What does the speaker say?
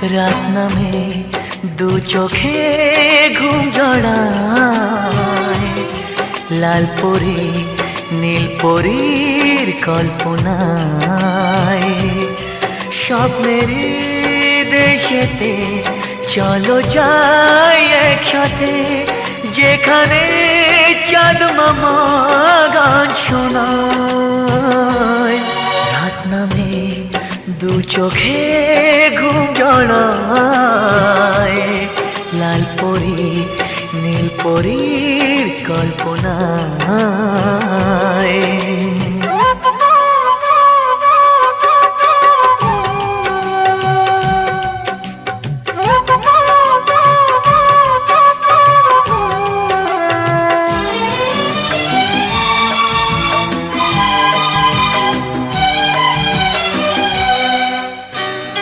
রাত নামে দু চোখে ঘুম জড়ায়, লাল পরি নীল পরীর কল্পনায়। স্বপ্নের দেশেতে চলো যাই একসাথে, যেখানে চাঁদ মামা গান শোনায়। রাত নামে দু চোখে ঘুম জড়ায়, লাল পরি নীল পরীর কল্পনায়।